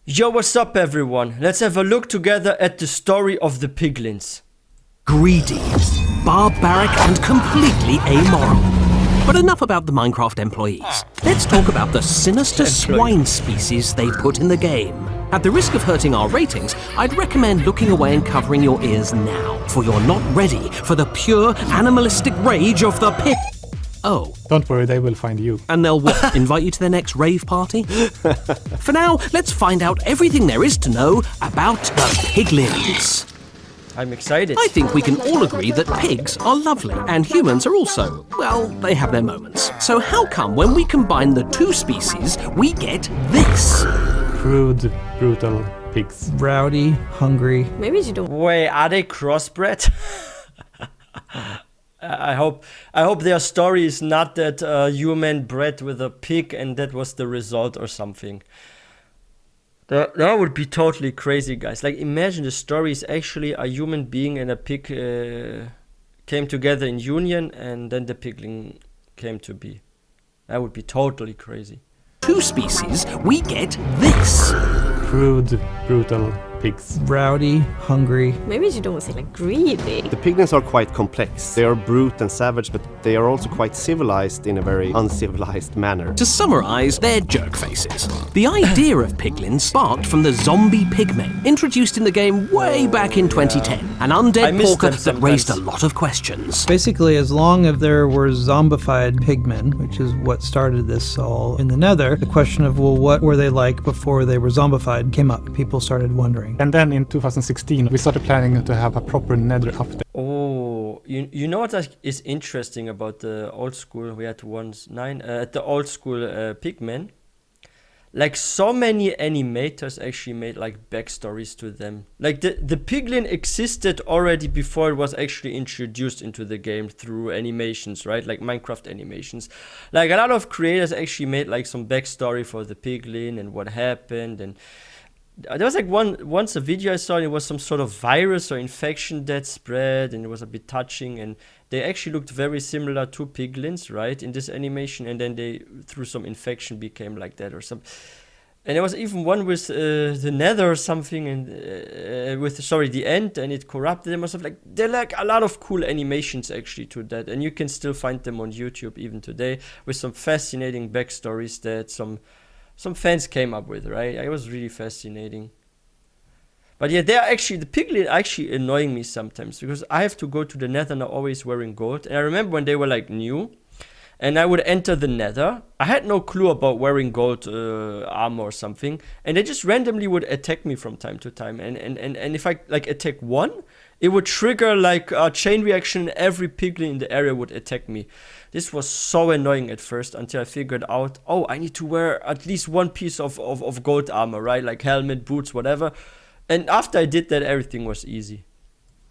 Yo, what's up everyone? Let's have a look together at the story of the Piglins. Greedy, barbaric and completely amoral. But enough about the Minecraft employees. Let's talk about the sinister swine species they put in the game. At the risk of hurting our ratings, I'd recommend looking away and covering your ears now, for you're not ready for the pure animalistic rage of the pig. Oh. Don't worry, they will find you. And they'll what, invite you to their next rave party? For now, let's find out everything there is to know about the Piglins. I'm excited. I think we can all agree that pigs are lovely, and humans are also, well, they have their moments. So how come when we combine the two species, we get this? Crude, brutal pigs. Rowdy, hungry. Maybe you don't. Wait, are they crossbred? I hope their story is not that human bred with a pig and that was the result or something. That would be totally crazy, guys. Like, imagine the story is actually a human being and a pig came together in union and then the piglin came to be. That would be totally crazy. Two species, we get this. Crude, brutal pigs. Rowdy, hungry. Maybe you don't say like greedy. The Piglins are quite complex. They are brute and savage, but they are also quite civilized in a very uncivilized manner. To summarize, they're jerk faces. The idea of piglins sparked from the zombie pigmen, introduced in the game way back in 2010. An undead porker that raised a lot of questions. Basically, as long as there were zombified pigmen, which is what started this all in the Nether, the question of, well, what were they like before they were zombified came up. People started wondering. And then in 2016, we started planning to have a proper Nether update. Oh, you know what is interesting about the old school? We had the old school pigmen. Like, so many animators actually made like backstories to them. Like the piglin existed already before it was actually introduced into the game through animations, right? Like Minecraft animations. Like, a lot of creators actually made like some backstory for the piglin and what happened. And there was like once a video I saw, and it was some sort of virus or infection that spread, and it was a bit touching, and they actually looked very similar to piglins, right, in this animation, and then they, through some infection, became like that or something. And there was even one with the nether or something, and the end, and it corrupted them or something. Like, there are like a lot of cool animations actually to that, and you can still find them on YouTube even today with some fascinating backstories that some fans came up with, right? It was really fascinating. But yeah, the piglin are actually annoying me sometimes because I have to go to the nether and I'm always wearing gold. And I remember when they were like new and I would enter the nether. I had no clue about wearing gold armor or something. And they just randomly would attack me from time to time. And if I like attack one, it would trigger like a chain reaction. Every piglin in the area would attack me. This was so annoying at first until I figured out, oh, I need to wear at least one piece of gold armor, right? Like helmet, boots, whatever. And after I did that, everything was easy.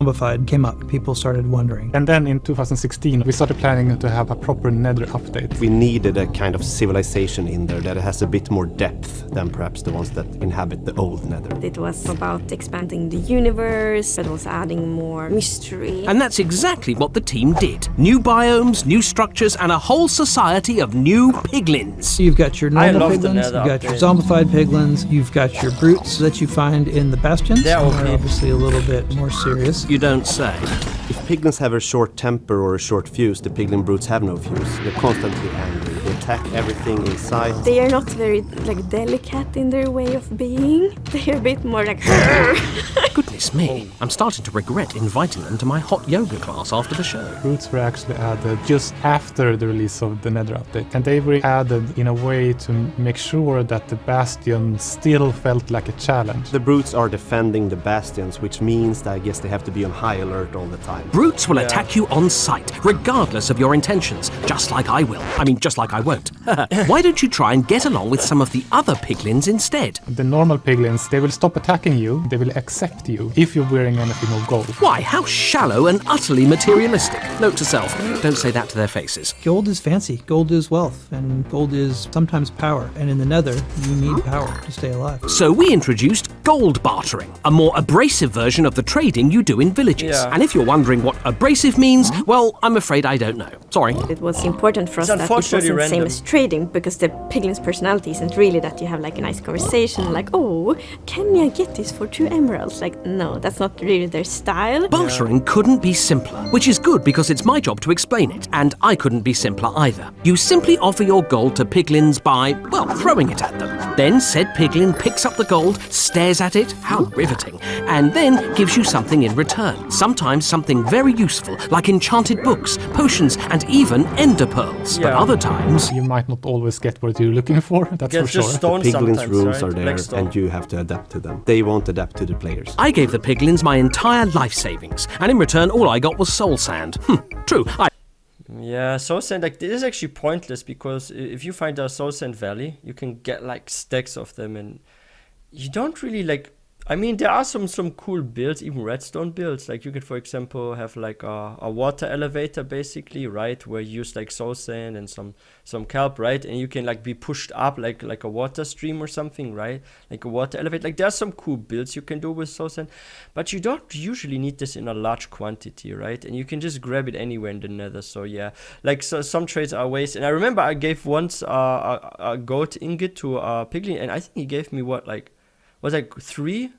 Zombified came up. People started wondering. And then in 2016, we started planning to have a proper Nether update. We needed a kind of civilization in there that has a bit more depth than perhaps the ones that inhabit the old Nether. It was about expanding the universe, but also adding more mystery. And that's exactly what the team did. New biomes, new structures, and a whole society of new piglins. You've got your normal love the piglins, Nether you've got your update. zombified piglins, you've got your brutes that you find in the bastions. They're okay. Obviously a little bit more serious. You don't say. If piglins have a short temper or a short fuse, the piglin brutes have no fuse. They're constantly angry. They attack everything in sight. They are not very like delicate in their way of being. They're a bit more like Goodness me, I'm starting to regret inviting them to my hot yoga class after the show. Brutes were actually added just after the release of the Nether update. And they were added in a way to make sure that the bastion still felt like a challenge. The brutes are defending the bastions, which means that I guess they have to be on high alert all the time. Brutes will attack you on sight, regardless of your intentions, just like I will. I mean, just like I won't. Why don't you try and get along with some of the other piglins instead? The normal piglins, they will stop attacking you, they will accept you, if you're wearing anything of gold. Why, how shallow and utterly materialistic. Note to self, don't say that to their faces. Gold is fancy, gold is wealth, and gold is sometimes power. And in the Nether, you need power to stay alive. So we introduced gold bartering, a more abrasive version of the trading you do in villages. Yeah. And if you're wondering what abrasive means, well, I'm afraid I don't know. Sorry. it was important for us It's that it was unfortunately in the same meaningless trading, because the Piglin's personality isn't really that you have like a nice conversation, like, oh, can I get this for 2 emeralds? Like, no, that's not really their style. Bartering couldn't be simpler, which is good because it's my job to explain it, and I couldn't be simpler either. You simply offer your gold to Piglins by, well, throwing it at them. Then said Piglin picks up the gold, stares at it, how riveting, and then gives you something in return. Sometimes something very useful, like enchanted books, potions, and even ender pearls. But Yeah. other times, You might not always get what you're looking for, that's Get for sure. just stone Piglins sometimes, rules right? are there, Black stone. and you have to adapt to them. They won't adapt to the players. I gave the Piglins my entire life savings, and in return all I got was soul sand. True, Yeah, soul sand, like, this is actually pointless, because if you find a soul sand valley, you can get like stacks of them, and you don't really like. I mean, there are some cool builds, even redstone builds. Like, you could, for example, have like a water elevator, basically, right, where you use like soul sand and some kelp, right, and you can like be pushed up like a water stream or something, right, like a water elevator. Like, there are some cool builds you can do with soul sand, but you don't usually need this in a large quantity, right, and you can just grab it anywhere in the Nether. So yeah, like, so some trades are waste. And I remember I gave once a gold ingot to a piglin, and I think he gave me what, like, was like 3.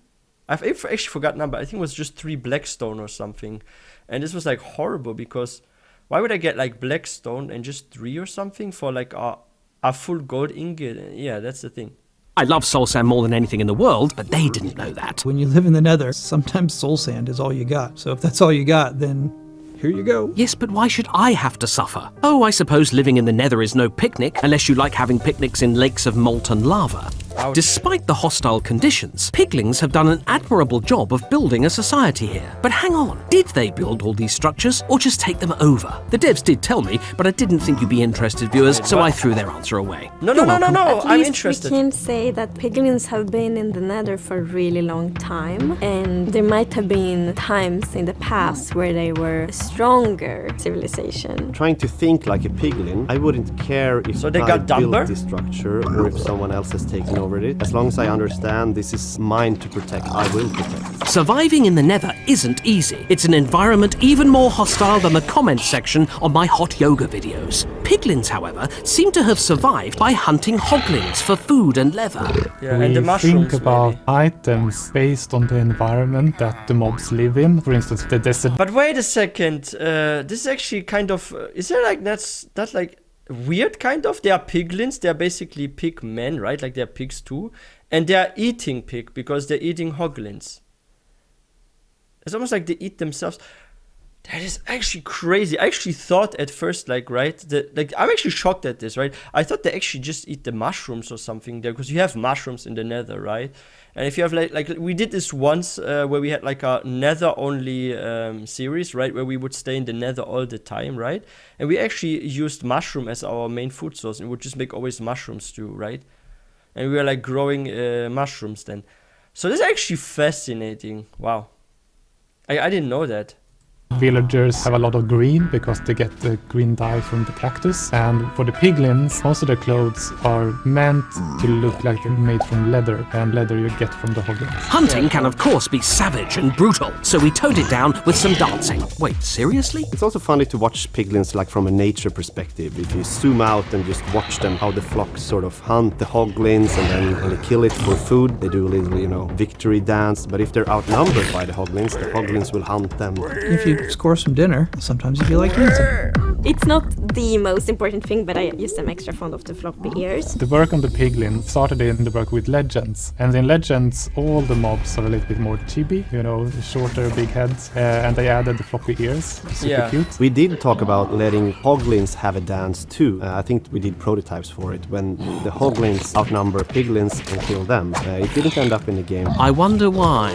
I've actually forgotten number. I think it was just 3 blackstone or something. And this was like horrible, because why would I get like blackstone and just 3 or something for like a full gold ingot? Yeah, that's the thing. I love soul sand more than anything in the world, but they didn't know that. When you live in the Nether, sometimes soul sand is all you got. So if that's all you got, then here you go. Yes, but why should I have to suffer? Oh, I suppose living in the Nether is no picnic, unless you like having picnics in lakes of molten lava. Ouch. Despite the hostile conditions, Piglins have done an admirable job of building a society here. But hang on, did they build all these structures, or just take them over? The devs did tell me, but I didn't think you'd be interested, viewers, so I threw their answer away. No, You're welcome. At I'm least interested. we can say that Piglins have been in the Nether for a really long time, and there might have been times in the past where they were a stronger civilization. Trying to think like a piglin, I wouldn't care if So they I got dumber? built this structure or if someone else has taken over it. As long as I understand this is mine to protect, I will protect it. Surviving in the Nether isn't easy. It's an environment even more hostile than the comments section on my hot yoga videos. Piglins, however, seem to have survived by hunting hoglins for food and leather. Yeah, We and the mushrooms, think about maybe. items based on the environment that the mobs live in. For instance, the desert. But wait a second. This is actually kind of. Is there like that's like weird kind of? They are piglins. They are basically pig men, right? Like, they're pigs too, and they are eating pig because they're eating hoglins. It's almost like they eat themselves. That is actually crazy. I actually thought at first, like, right, I'm actually shocked at this, right? I thought they actually just eat the mushrooms or something there, because you have mushrooms in the Nether, right? And if you have like we did this once where we had like a Nether only series, right, where we would stay in the Nether all the time, right? And we actually used mushroom as our main food source, and would just make always mushroom stew, right? And we were like growing mushrooms then. So this is actually fascinating. Wow, I didn't know that. Villagers have a lot of green because they get the green dye from the cactus. And for the piglins, most of their clothes are meant to look like they're made from leather, and leather you get from the hoglins. Hunting can of course be savage and brutal, so we toned it down with some dancing. Wait, seriously? It's also funny to watch piglins like from a nature perspective. If you zoom out and just watch them, how the flocks sort of hunt the hoglins, and then when they kill it for food, they do a little, victory dance. But if they're outnumbered by the hoglins will hunt them. If you score some dinner, sometimes you feel like dancing. It's not the most important thing, but I just am extra fond of the floppy ears. The work on the piglin started in the work with legends. And in legends, all the mobs are a little bit more chibi, shorter, big heads. And they added the floppy ears. Super Yeah. cute. We did talk about letting hoglins have a dance too. I think we did prototypes for it when the hoglins outnumber piglins and kill them. It didn't end up in the game. I wonder why.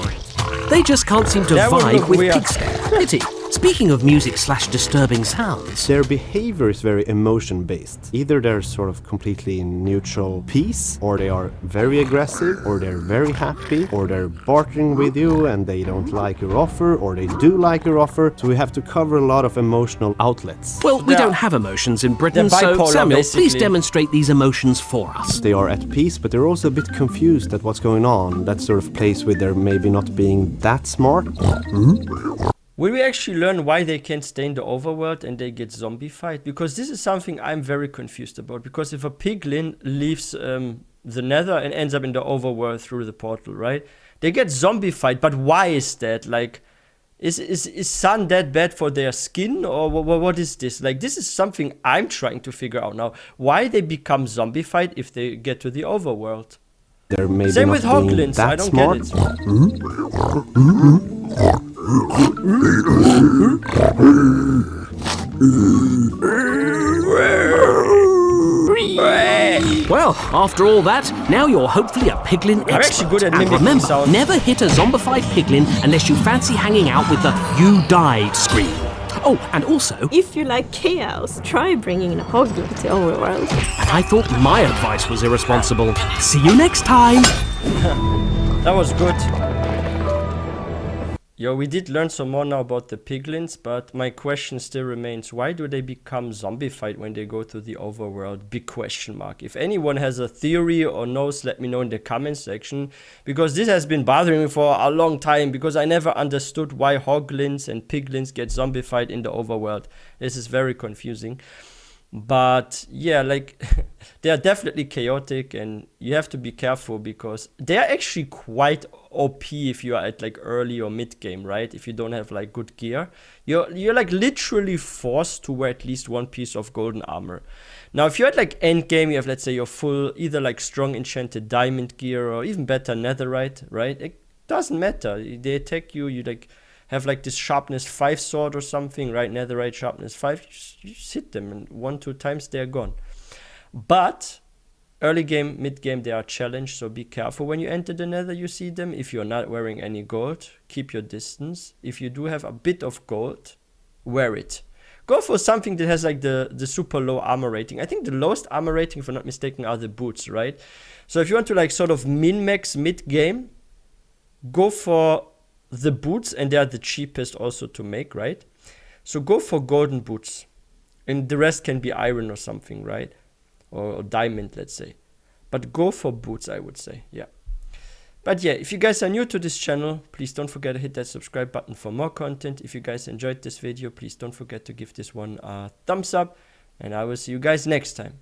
They just can't seem to That would vibe look with weird. Pigskin. Pity. Speaking of music/disturbing sounds, Their behavior is very emotion based. Either they're sort of completely in neutral peace, or they are very aggressive, or they're very happy, or they're bartering with you and they don't like your offer, or they do like your offer. So we have to cover a lot of emotional outlets. well, we Yeah. don't have emotions in Britain, They're so bipolar, Samuel, basically. please demonstrate these emotions for us. They are at peace, but they're also a bit confused at what's going on. That sort of plays with their maybe not being that smart. Will we actually learn why they can't stay in the overworld and they get zombified? Because this is something I'm very confused about. Because if a piglin leaves the nether and ends up in the overworld through the portal, right? They get zombified, but why is that? Like, is sun that bad for their skin, or what is this? Like, this is something I'm trying to figure out now. Why they become zombified if they get to the overworld? They're maybe Same not with being hoglins, I that don't smart. get it. Well, after all that, now you're hopefully a piglin expert. I'm actually good at and mimicking remember, sounds. never hit a zombified piglin unless you fancy hanging out with the "you died" scream. Oh, and also, If you like chaos, try bringing a hoglin to overworld. and I thought my advice was irresponsible. See you next time. That was good. Yo, we did learn some more now about the piglins, but my question still remains, why do they become zombified when they go to the overworld? Big question mark. If anyone has a theory or knows, let me know in the comments section, because this has been bothering me for a long time, because I never understood why hoglins and piglins get zombified in the overworld. This is very confusing. But yeah, like they are definitely chaotic, and you have to be careful because they are actually quite OP if you are at like early or mid game, right? If you don't have like good gear, you're like literally forced to wear at least one piece of golden armor. Now if you're at like end game, you have, let's say, your full either like strong enchanted diamond gear or even better netherite, right? It doesn't matter. They attack you, you like have like this sharpness 5 sword or something, right? Netherite sharpness 5, you just hit them, and 1-2 times they're gone. But early game, mid game, they are challenged, so be careful when you enter the nether. You see them. If you're not wearing any gold, keep your distance. If you do have a bit of gold, wear it. Go for something that has like the super low armor rating. I think the lowest armor rating, if I'm not mistaken, are the boots, right? So if you want to like sort of min-max mid game, go for the boots, and they are the cheapest also to make, right? So go for golden boots, and the rest can be iron or something, right? Or diamond, let's say. But go for boots, I would say, yeah. But yeah, if you guys are new to this channel, please don't forget to hit that subscribe button for more content. If you guys enjoyed this video, please don't forget to give this one a thumbs up, and I will see you guys next time.